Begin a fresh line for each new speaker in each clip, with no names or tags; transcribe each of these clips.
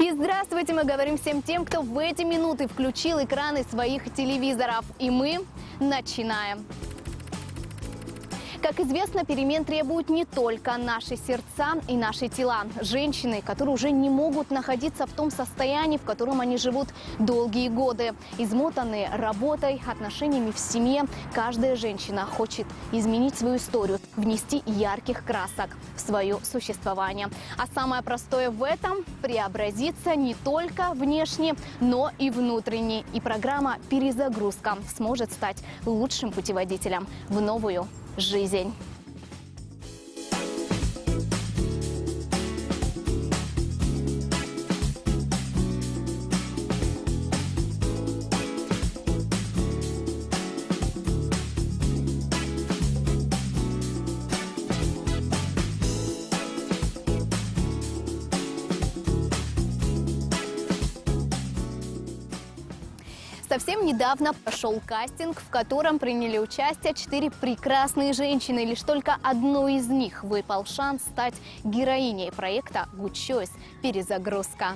И здравствуйте, мы говорим всем тем, кто в эти минуты включил экраны своих телевизоров. И мы начинаем. Как известно, перемен требуют не только наши сердца и наши тела. Женщины, которые уже не могут находиться в том состоянии, в котором они живут долгие годы. Измотанные работой, отношениями в семье, каждая женщина хочет изменить свою историю, внести ярких красок в свое существование. А самое простое в этом – преобразиться не только внешне, но и внутренне. И программа «Перезагрузка» сможет стать лучшим путеводителем в новую жизнь. Совсем недавно прошел кастинг, в котором приняли участие 4 прекрасные женщины. Лишь только одной из них выпал шанс стать героиней проекта Good Choice «Перезагрузка».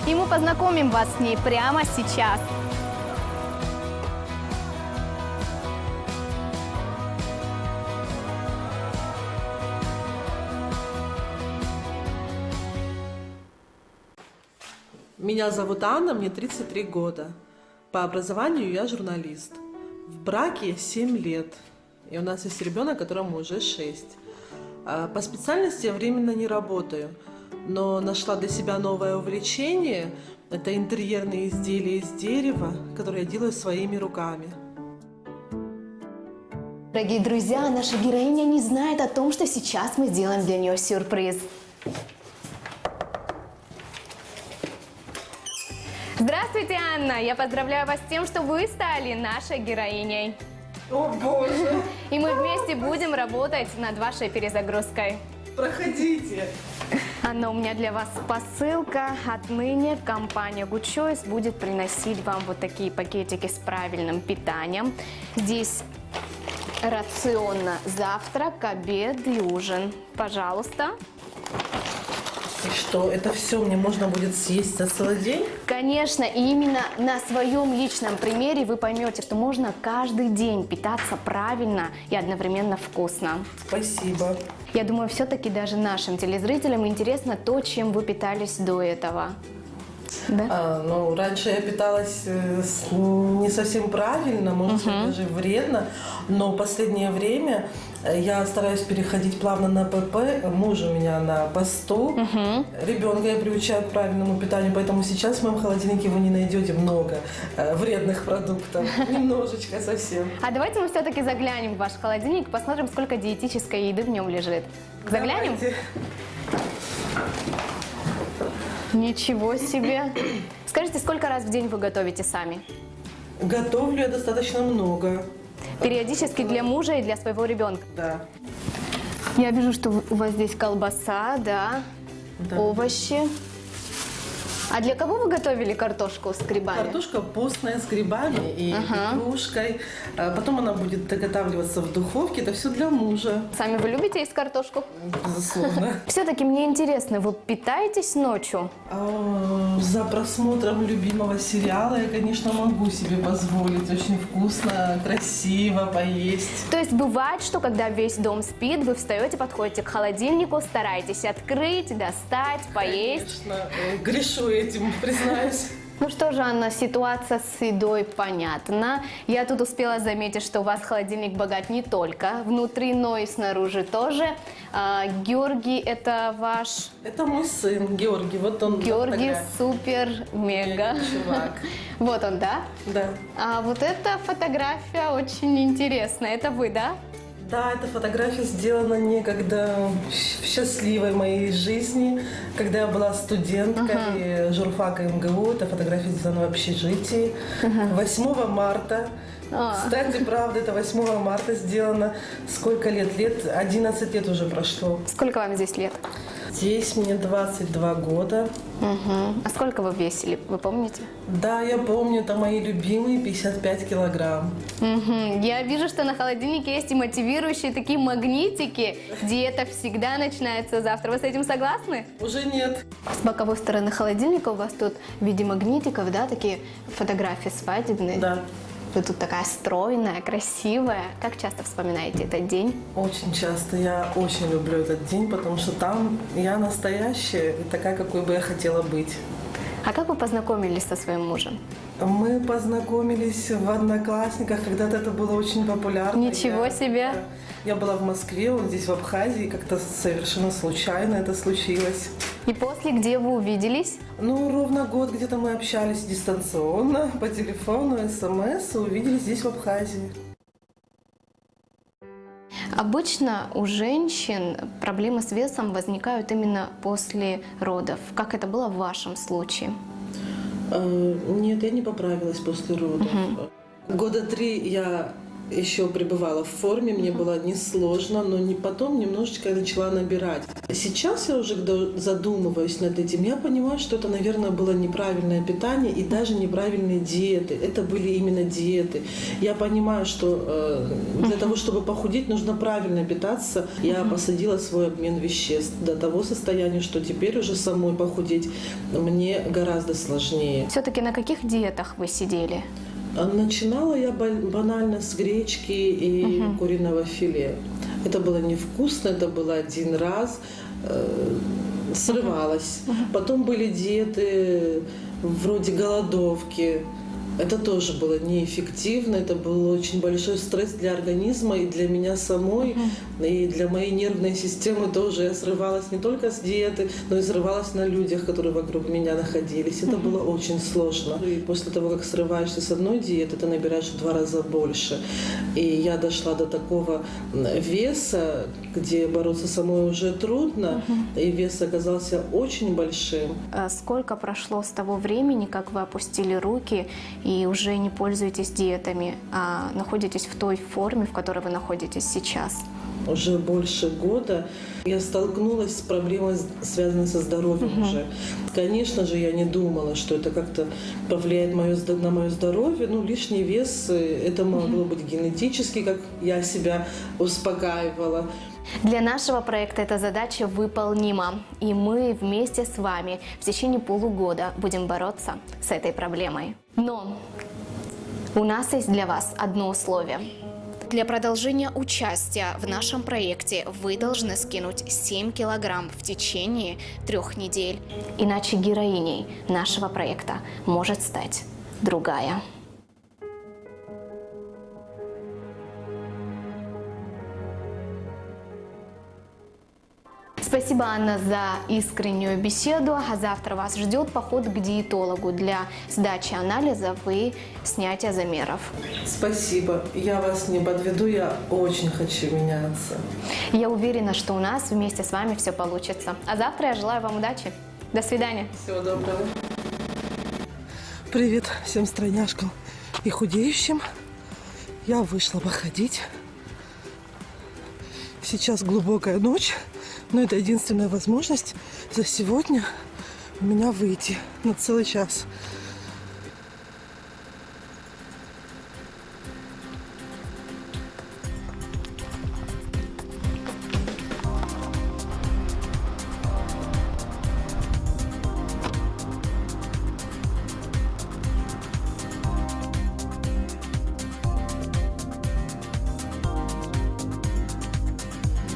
И мы познакомим вас с ней прямо сейчас.
Меня зовут Анна, мне 33 года. По образованию я журналист. В браке 7 лет. И у нас есть ребенок, которому уже 6. По специальности я временно не работаю. Но нашла для себя новое увлечение. Это интерьерные изделия из дерева, которые я делаю своими руками.
Дорогие друзья, наша героиня не знает о том, что сейчас мы сделаем для нее сюрприз. Здравствуйте, Анна! Я поздравляю вас с тем, что вы стали нашей героиней.
О боже!
И мы вместе будем работать над вашей перезагрузкой.
Проходите!
Анна, у меня для вас посылка. Отныне компания Good Choice будет приносить вам вот такие пакетики с правильным питанием. Здесь рацион на завтрак, обед и ужин. Пожалуйста.
И что, это все мне можно будет съесть за целый день?
Конечно, и именно на своем личном примере вы поймете, что можно каждый день питаться правильно и одновременно вкусно.
Спасибо.
Я думаю, все-таки даже нашим телезрителям интересно то, чем вы питались до этого. Да?
Раньше я питалась не совсем правильно, может быть, даже вредно, но в последнее время я стараюсь переходить плавно на ПП. Муж у меня на посту, ребенка я приучаю к правильному питанию, поэтому сейчас в моем холодильнике вы не найдете много вредных продуктов, немножечко совсем.
А давайте мы все-таки заглянем в ваш холодильник, посмотрим, сколько диетической еды в нем лежит. Заглянем?
Давайте.
Ничего себе! Скажите, сколько раз в день вы готовите сами?
Готовлю я достаточно много.
Периодически для мужа и для своего ребенка?
Да.
Я вижу, что у вас здесь колбаса, да, овощи. А для кого вы готовили картошку с грибами?
Картошка постная с грибами и петрушкой. Потом она будет доготавливаться в духовке. Это все для мужа.
Сами вы любите есть картошку?
Безусловно.
Все-таки мне интересно, вы питаетесь ночью?
За просмотром любимого сериала я, конечно, могу себе позволить очень вкусно, красиво поесть.
То есть бывает, что когда весь дом спит, вы встаете, подходите к холодильнику, стараетесь открыть, достать, поесть?
Конечно, грешу этим, признаюсь.
Ну что же, Анна, ситуация с едой понятна. Я тут успела заметить, что у вас холодильник богат не только внутри, но и снаружи тоже. Георгий, это ваш...
Это мой сын Георгий. Вот он.
Георгий супер мега.
Чувак.
Вот он, да?
Да.
А вот эта фотография очень интересная. Это вы, да?
Да, эта фотография сделана некогда в счастливой моей жизни, когда я была студенткой журфака МГУ. Эта фотография сделана в общежитии. 8 марта. Кстати, правда, это 8 марта сделано. Сколько лет? 11 лет уже прошло.
Сколько вам здесь лет?
Здесь мне 22 года.
А сколько вы весили, вы помните?
Да, я помню, это мои любимые 55 килограмм.
Я вижу, что на холодильнике есть и мотивирующие такие магнитики. Диета всегда начинается завтра. Вы с этим согласны?
Уже нет.
С боковой стороны холодильника у вас тут в виде магнитиков, да, такие фотографии свадебные.
Да.
Вы тут такая стройная, красивая. Как часто вспоминаете этот день?
Очень часто. Я очень люблю этот день, потому что там я настоящая и такая, какой бы я хотела быть.
А как вы познакомились со своим мужем?
Мы познакомились в Одноклассниках, когда-то это было очень популярно.
Ничего себе!
Я была в Москве, он здесь в Абхазии, как-то совершенно случайно это случилось.
И после где вы увиделись?
Ну, ровно год где-то мы общались дистанционно, по телефону, СМС, и увиделись здесь, в Абхазии.
Обычно у женщин проблемы с весом возникают именно после родов. Как это было в вашем случае?
Нет, я не поправилась после родов. Года 3 я еще пребывала в форме, мне было несложно, но потом немножечко я начала набирать. Сейчас я уже, когда задумываюсь над этим, я понимаю, что это, наверное, было неправильное питание и даже неправильные диеты. Это были именно диеты. Я понимаю, что для того, чтобы похудеть, нужно правильно питаться. Я посадила свой обмен веществ до того состояния, что теперь уже самой похудеть мне гораздо сложнее.
Все-таки на каких диетах вы сидели?
Начинала я банально с гречки и куриного филе. Это было невкусно, это было один раз, срывалась. Потом были диеты вроде голодовки. Это тоже было неэффективно, это был очень большой стресс для организма и для меня самой, и для моей нервной системы тоже. Я срывалась не только с диеты, но и срывалась на людях, которые вокруг меня находились. Это было очень сложно. И после того, как срываешься с одной диеты, ты набираешь в 2 раза больше. И я дошла до такого веса, где бороться самой уже трудно, и вес оказался очень большим.
Сколько прошло с того времени, как вы опустили руки и уже не пользуетесь диетами, а находитесь в той форме, в которой вы находитесь сейчас?
Уже больше года я столкнулась с проблемой, связанной со здоровьем уже. Конечно же, я не думала, что это как-то повлияет на мое здоровье. Ну, лишний вес, это могло быть генетически, как я себя успокаивала.
Для нашего проекта эта задача выполнима, и мы вместе с вами в течение полугода будем бороться с этой проблемой. Но у нас есть для вас одно условие. Для продолжения участия в нашем проекте вы должны скинуть 7 килограмм в течение 3 недель. Иначе героиней нашего проекта может стать другая. Спасибо, Анна, за искреннюю беседу. А завтра вас ждет поход к диетологу для сдачи анализов и снятия замеров.
Спасибо. Я вас не подведу, я очень хочу меняться.
Я уверена, что у нас вместе с вами все получится. А завтра я желаю вам удачи. До свидания.
Всего доброго. Привет всем стройняшкам и худеющим. Я вышла походить. Сейчас глубокая ночь, но это единственная возможность за сегодня у меня выйти на целый час.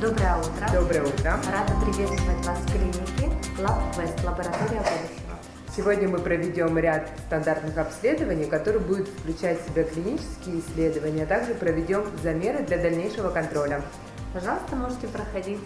Доброе утро.
Доброе утро.
Рада приветствовать вас в клинике LabQuest, лаборатория будущего.
Сегодня мы проведем ряд стандартных обследований, которые будут включать в себя клинические исследования, а также проведем замеры для дальнейшего контроля.
Пожалуйста, можете проходить.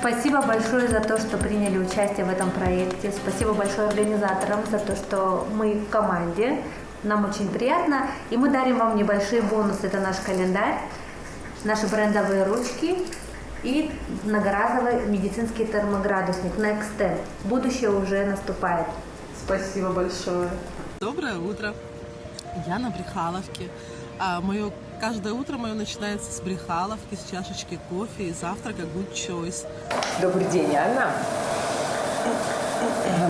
Спасибо большое за то, что приняли участие в этом проекте. Спасибо большое организаторам за то, что мы в команде. Нам очень приятно. И мы дарим вам небольшие бонусы. Это наш календарь, наши брендовые ручки и многоразовый медицинский термоградусник Next Step. Будущее уже наступает.
Спасибо большое. Доброе утро. Я на Брехаловке. Мое каждое утро мое начинается с Брехаловки, с чашечки кофе и завтрака Good Choice.
Добрый день, Анна.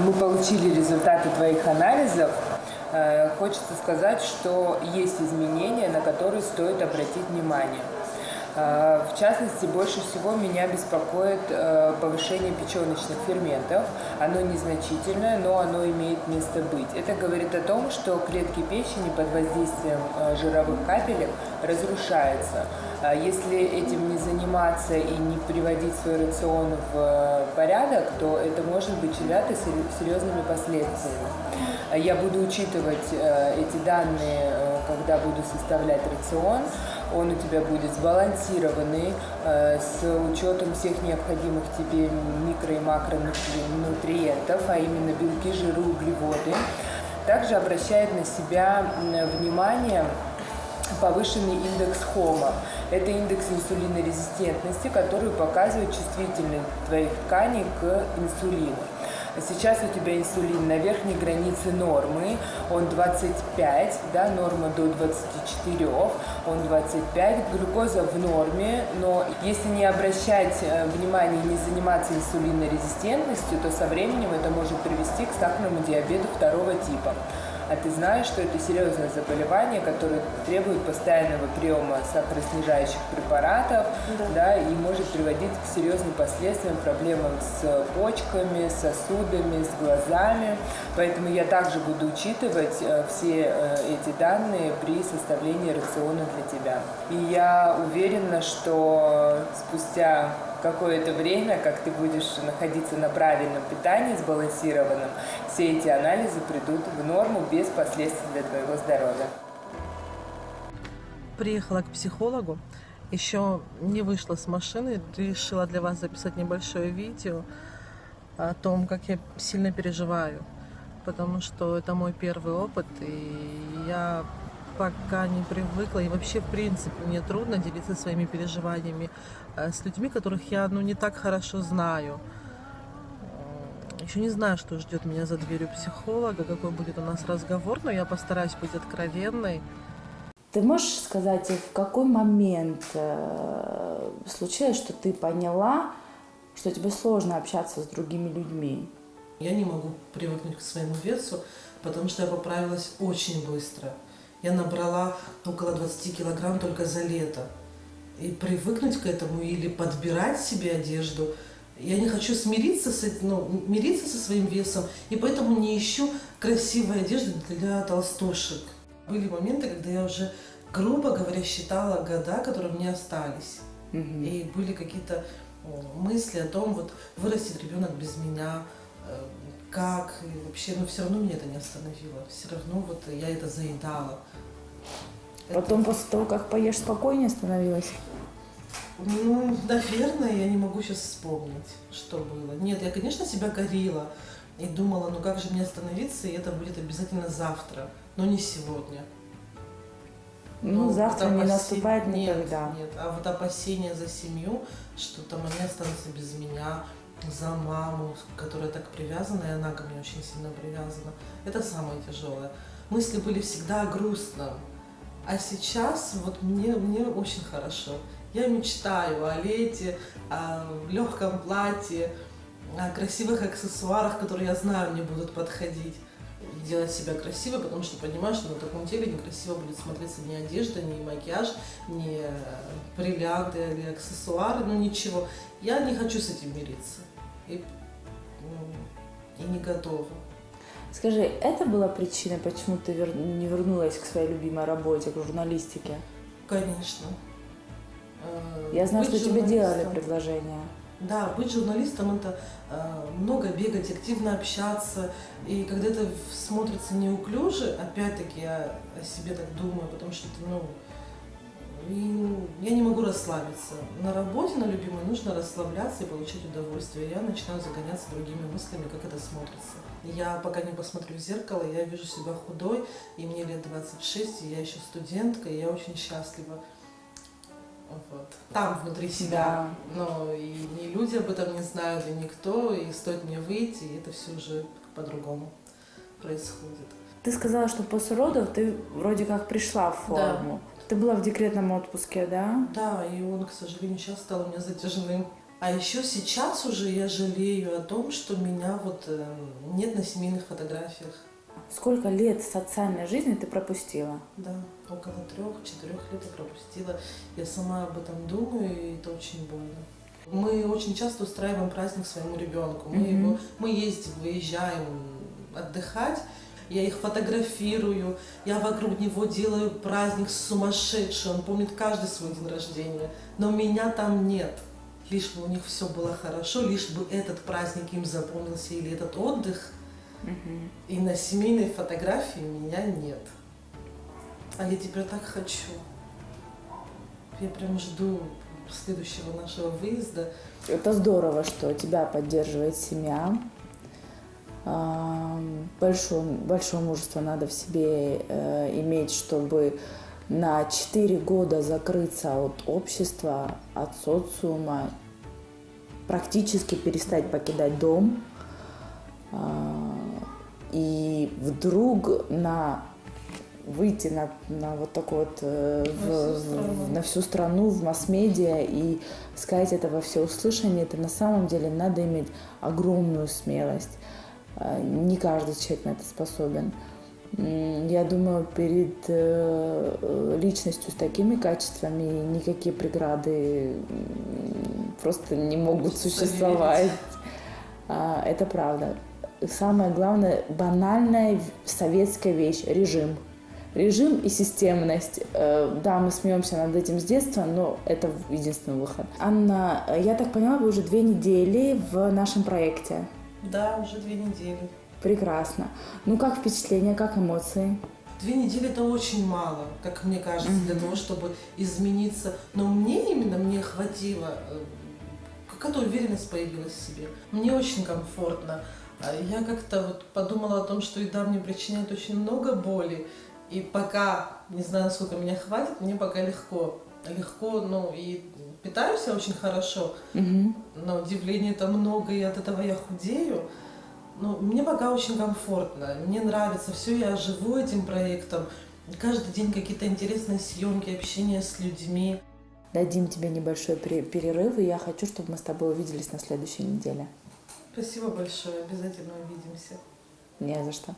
Мы получили результаты твоих анализов. Хочется сказать, что есть изменения, на которые стоит обратить внимание. В частности, больше всего меня беспокоит повышение печеночных ферментов. Оно незначительное, но оно имеет место быть. Это говорит о том, что клетки печени под воздействием жировых капелек разрушаются. Если этим не заниматься и не приводить свой рацион в порядок, то это может быть чревато серьезными последствиями. Я буду учитывать эти данные, когда буду составлять рацион. Он у тебя будет сбалансированный, с учетом всех необходимых тебе микро- и макронутриентов, а именно белки, жиры, углеводы. Также обращает на себя внимание повышенный индекс ХОМа. Это индекс инсулинорезистентности, который показывает чувствительность твоих тканей к инсулину. Сейчас у тебя инсулин на верхней границе нормы, он 25, да, норма до 24, он 25, глюкоза в норме, но если не обращать внимания и не заниматься инсулинорезистентностью, то со временем это может привести к сахарному диабету второго типа. А ты знаешь, что это серьезное заболевание, которое требует постоянного приема сахароснижающих препаратов, да, и может приводить к серьезным последствиям, проблемам с почками, с сосудами, с глазами. Поэтому я также буду учитывать все эти данные при составлении рациона для тебя. И я уверена, что спустя какое-то время, как ты будешь находиться на правильном питании, сбалансированном, все эти анализы придут в норму без последствий для твоего здоровья.
Приехала к психологу, еще не вышла с машины, решила для вас записать небольшое видео о том, как я сильно переживаю, потому что это мой первый опыт, и я пока не привыкла, и вообще, в принципе, мне трудно делиться своими переживаниями с людьми, которых я, не так хорошо знаю. Еще не знаю, что ждет меня за дверью психолога, какой будет у нас разговор, но я постараюсь быть откровенной.
Ты можешь сказать, в какой момент случилось, что ты поняла, что тебе сложно общаться с другими людьми?
Я не могу привыкнуть к своему весу, потому что я поправилась очень быстро. Я набрала около 20 килограмм только за лето. И привыкнуть к этому или подбирать себе одежду, я не хочу смириться мириться со своим весом, и поэтому не ищу красивой одежды для толстушек. Были моменты, когда я уже, грубо говоря, считала года, которые мне остались. И были какие-то мысли о том, вырастет ребенок без меня, как, и вообще, все равно меня это не остановило. Все равно я это заедала.
Потом, после того, как поешь, спокойнее становилось?
Наверное, я не могу сейчас вспомнить, что было. Нет, я, конечно, себя корила и думала, как же мне остановиться, и это будет обязательно завтра, но не сегодня.
Завтра не наступает никогда.
Нет, а опасения за семью, что там они останутся без меня, за маму, которая так привязана, и она ко мне очень сильно привязана. Это самое тяжелое. Мысли были всегда грустно, а сейчас мне очень хорошо. Я мечтаю о лете, о легком платье, о красивых аксессуарах, которые, я знаю, мне будут подходить. Делать себя красивой, потому что понимаю, что на таком теле некрасиво будет смотреться ни одежда, ни макияж, ни бриллианты или аксессуары, ничего. Я не хочу с этим мириться и не готова.
Скажи, это была причина, почему ты не вернулась к своей любимой работе, к журналистике?
Конечно.
Я знаю, что тебе делали предложение.
Да, быть журналистом – это много бегать, активно общаться. И когда это смотрится неуклюже, опять-таки я о себе так думаю, потому что это, И я не могу расслабиться. На работе, на любимой, нужно расслабляться и получать удовольствие. Я начинаю загоняться другими мыслями, как это смотрится. Я пока не посмотрю в зеркало, я вижу себя худой, и мне лет 26, и я еще студентка, и я очень счастлива. Вот. Там, внутри себя.
Да.
Но и люди об этом не знают, и никто, и стоит мне выйти, и это все уже по-другому происходит.
Ты сказала, что после родов ты вроде как пришла в форму. Да. Ты была в декретном отпуске, да?
Да, и он, к сожалению, сейчас стал у меня затяжным. А еще сейчас уже я жалею о том, что меня вот нет на семейных фотографиях.
Сколько лет социальной жизни ты пропустила?
Да, около 3-4 лет я пропустила. Я сама об этом думаю, и это очень больно. Мы очень часто устраиваем праздник своему ребенку. Мы ездим, выезжаем отдыхать. Я их фотографирую, я вокруг него делаю праздник сумасшедший, он помнит каждый свой день рождения, но меня там нет. Лишь бы у них все было хорошо, лишь бы этот праздник им запомнился или этот отдых, и на семейной фотографии меня нет. А я теперь так хочу. Я прям жду следующего нашего выезда.
Это здорово, что тебя поддерживает семья. Большое мужество надо в себе иметь, чтобы на 4 года закрыться от общества, от социума, практически перестать покидать дом и вдруг выйти на вот такой вот на всю страну, в масс-медиа и сказать это во всеуслышание, это на самом деле надо иметь огромную смелость. Не каждый человек на это способен. Я думаю, перед личностью с такими качествами никакие преграды просто не могут существовать. Это правда. Самое главное, банальная советская вещь – режим. Режим и системность. Да, мы смеемся над этим с детства, но это единственный выход. Анна, я так поняла, вы уже 2 недели в нашем проекте.
Да, уже 2 недели.
Прекрасно. Ну, как впечатления, как эмоции?
2 недели это очень мало, как мне кажется, для того, чтобы измениться. Но мне хватило, какая-то уверенность появилась в себе. Мне очень комфортно. Я как-то вот подумала о том, что еда мне причиняет очень много боли. И пока, не знаю, насколько меня хватит, мне пока легко. Ну и питаюсь я очень хорошо. На удивление это много, и от этого я худею. Но мне пока очень комфортно. Мне нравится все, я живу этим проектом. Каждый день какие-то интересные съемки, общение с людьми.
Дадим тебе небольшой перерыв, и я хочу, чтобы мы с тобой увиделись на следующей неделе.
Спасибо большое, обязательно увидимся.
Не за что.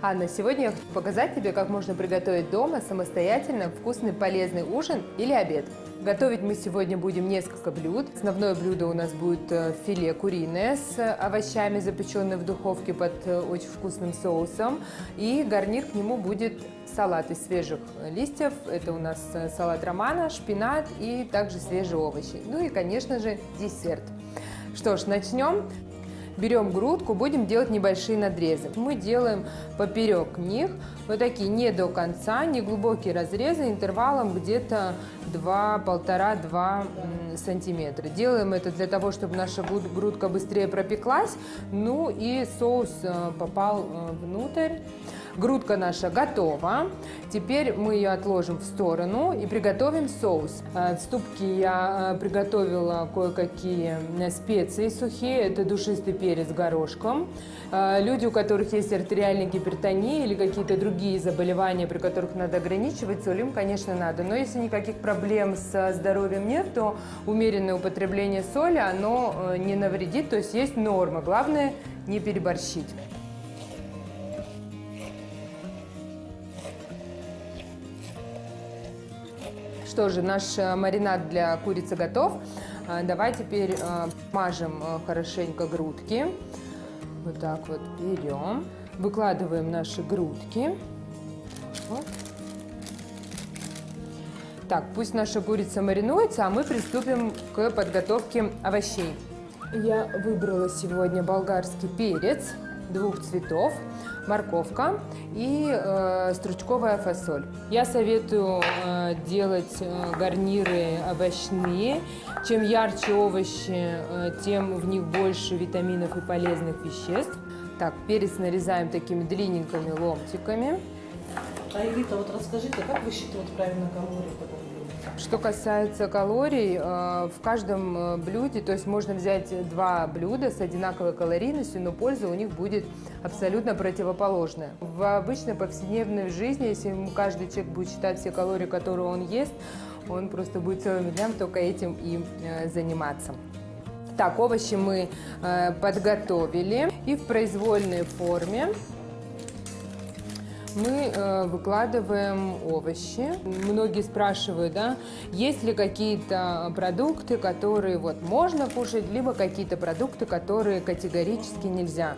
Анна, сегодня я хочу показать тебе, как можно приготовить дома самостоятельно вкусный полезный ужин или обед. Готовить мы сегодня будем несколько блюд. Основное блюдо у нас будет филе куриное с овощами, запеченное в духовке под очень вкусным соусом. И гарнир к нему будет салат из свежих листьев. Это у нас салат романа, шпинат и также свежие овощи. Ну и, конечно же, десерт. Что ж, начнем. Берем грудку, будем делать небольшие надрезы. Мы делаем поперек них вот такие не до конца, не глубокие разрезы интервалом где-то 1,5-2 сантиметра. Делаем это для того, чтобы наша грудка быстрее пропеклась, ну и соус попал внутрь. Грудка наша готова. Теперь мы ее отложим в сторону и приготовим соус. В ступке я приготовила кое-какие специи сухие. Это душистый перец с горошком. Люди, у которых есть артериальная гипертония или какие-то другие заболевания, при которых надо ограничивать соль, им, конечно, надо. Но если никаких проблем с здоровьем нет, то умеренное употребление соли, оно не навредит. То есть есть норма. Главное, не переборщить. Что же, наш маринад для курицы готов. Давай теперь мажем хорошенько грудки. Вот так вот берем. Выкладываем наши грудки. Вот. Так, пусть наша курица маринуется, а мы приступим к подготовке овощей. Я выбрала сегодня болгарский перец. двух цветов, морковка и стручковая фасоль. Я советую делать гарниры овощные. Чем ярче овощи, тем в них больше витаминов и полезных веществ. Так, перец нарезаем такими длинненькими ломтиками.
А, Элита, вот расскажите, как высчитывать правильно калории в таком блюде?
Что касается калорий, в каждом блюде, то есть можно взять два блюда с одинаковой калорийностью, но польза у них будет абсолютно противоположная. В обычной повседневной жизни, если каждый человек будет считать все калории, которые он ест, он просто будет целыми днями только этим и заниматься. Так, овощи мы подготовили, и в произвольной форме мы выкладываем овощи. Многие спрашивают, да, есть ли какие-то продукты, которые вот можно кушать, либо какие-то продукты, которые категорически нельзя.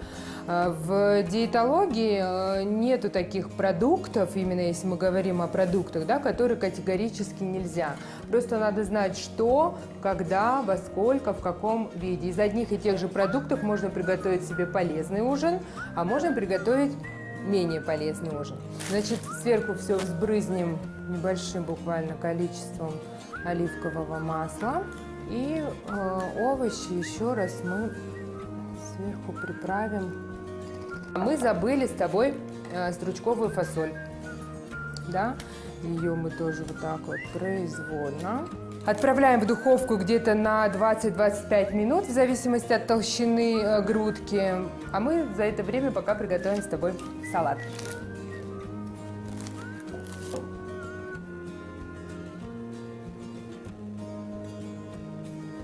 В диетологии нету таких продуктов, именно если мы говорим о продуктах, да, которые категорически нельзя. Просто надо знать, что, когда, во сколько, в каком виде. Из одних и тех же продуктов можно приготовить себе полезный ужин, а можно приготовить менее полезный ужин. Значит, сверху все взбрызнем небольшим буквально количеством оливкового масла. И овощи еще раз мы сверху приправим. Мы забыли с тобой стручковую фасоль. Да? Ее мы тоже вот так вот произвольно отправляем в духовку где-то на 20-25 минут, в зависимости от толщины грудки. А мы за это время пока приготовим с тобой салат.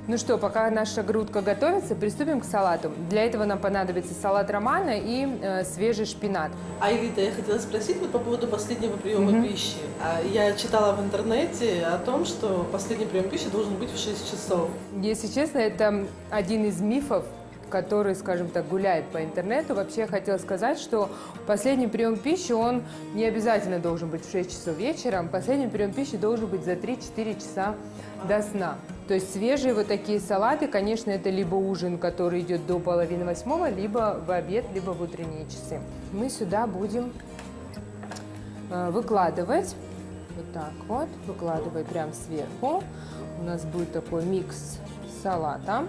Ну что, пока наша грудка готовится, приступим к салату. Для этого нам понадобится салат романа и свежий шпинат.
А, Элита, я хотела спросить вот по поводу последнего приема пищи. Я читала в интернете о том, что последний прием пищи должен быть в 6 часов.
Если честно, это один из мифов, который, скажем так, гуляет по интернету. Вообще я хотела сказать, что последний прием пищи, он не обязательно должен быть в 6 часов вечера. Последний прием пищи должен быть за 3-4 часа до сна. То есть свежие вот такие салаты, конечно, это либо ужин, который идет до 7:30, либо в обед, либо в утренние часы. Мы сюда будем выкладывать, вот так вот, выкладывать прямо сверху. У нас будет такой микс салата.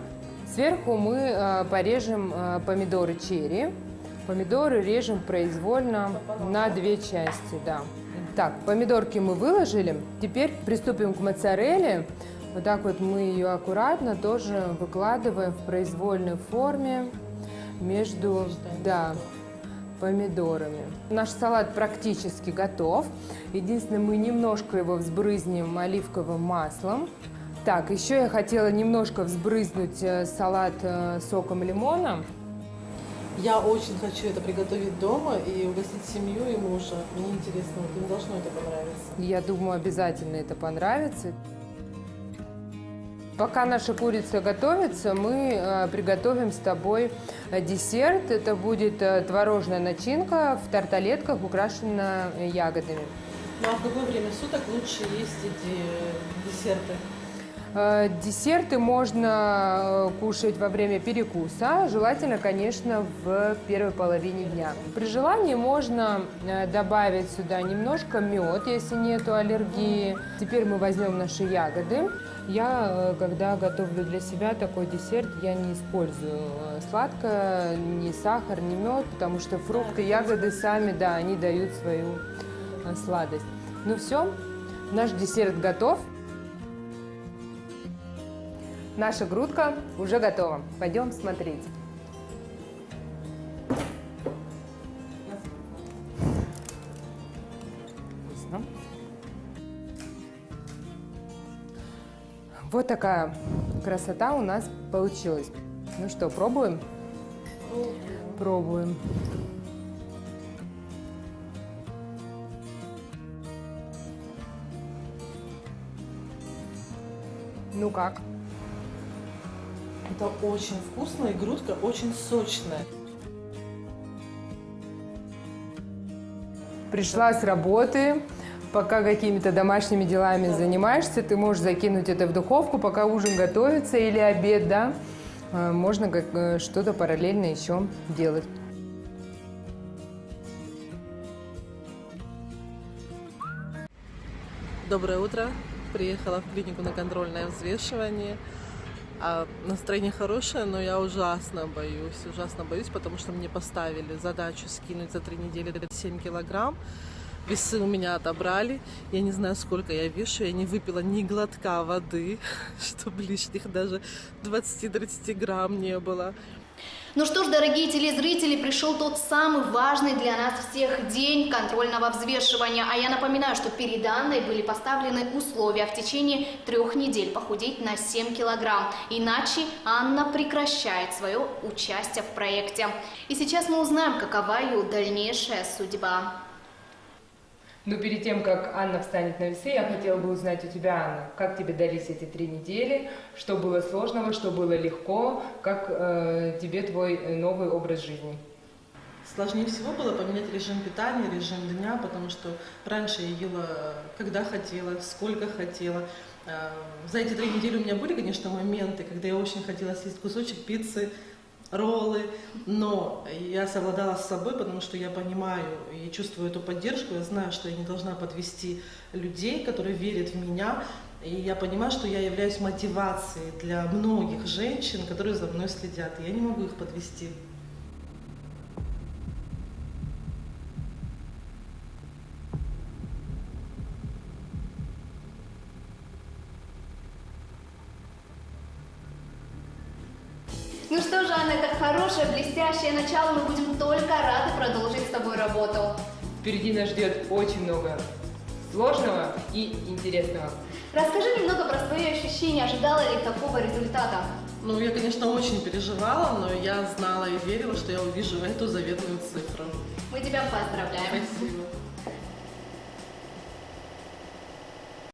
Сверху мы порежем помидоры черри. Помидоры режем произвольно на 2 части, да. Так, помидорки мы выложили. Теперь приступим к моцарелле. Вот так вот мы ее аккуратно тоже выкладываем в произвольной форме между, да, помидорами. Наш салат практически готов. Единственное, мы немножко его взбрызнем оливковым маслом. Так, еще я хотела немножко взбрызнуть салат соком лимона.
Я очень хочу это приготовить дома и угостить семью и мужа. Мне интересно, вот им должно это понравиться.
Я думаю, обязательно это понравится. Пока наша курица готовится, мы приготовим с тобой десерт. Это будет творожная начинка в тарталетках, украшенная ягодами.
Ну а в какое время суток лучше есть эти десерты?
Десерты можно кушать во время перекуса, желательно, конечно, в первой половине дня. При желании можно добавить сюда немножко мед, если нету аллергии. Теперь мы возьмем наши ягоды. Я, когда готовлю для себя такой десерт, я не использую сладкое, ни сахар, ни мед, потому что фрукты, ягоды сами, да, они дают свою сладость. Ну все, наш десерт готов. Наша грудка уже готова. Пойдем смотреть. Вкусно. Вот такая красота у нас получилась. Ну что, пробуем? Пробуем. Ну как?
Это очень вкусно, и грудка очень сочная.
Пришла с работы, пока какими-то домашними делами занимаешься, ты можешь закинуть это в духовку, пока ужин готовится или обед, да? Можно что-то параллельно еще делать.
Доброе утро. Приехала в клинику на контрольное взвешивание. Настроение хорошее, но я ужасно боюсь, потому что мне поставили задачу скинуть за 3 недели 7 килограмм. Весы у меня отобрали, я не знаю, сколько я вешу, я не выпила ни глотка воды, чтобы лишних даже 20-30 грамм не было.
Ну что ж, дорогие телезрители, пришел тот самый важный для нас всех день контрольного взвешивания. А я напоминаю, что перед Анной были поставлены условия в течение 3 недель похудеть на 7 килограмм. Иначе Анна прекращает свое участие в проекте. И сейчас мы узнаем, какова ее дальнейшая судьба.
Но перед тем, как Анна встанет на весы, я хотела бы узнать у тебя, Анна, как тебе дались эти 3 недели, что было сложного, что было легко, как тебе твой новый образ жизни?
Сложнее всего было поменять режим питания, режим дня, потому что раньше я ела, когда хотела, сколько хотела. За эти 3 недели у меня были, конечно, моменты, когда я очень хотела съесть кусочек пиццы, роллы, но я совладала с собой, потому что я понимаю и чувствую эту поддержку, я знаю, что я не должна подвести людей, которые верят в меня, и я понимаю, что я являюсь мотивацией для многих женщин, которые за мной следят, и я не могу их подвести.
Ну что же, Анна, это хорошее, блестящее начало. Мы будем только рады продолжить с тобой работу.
Впереди нас ждет очень много сложного и интересного.
Расскажи немного про свои ощущения. Ожидала ли такого результата?
Ну, я, конечно, очень переживала, но я знала и верила, что я увижу эту заветную цифру.
Мы тебя поздравляем.
Спасибо.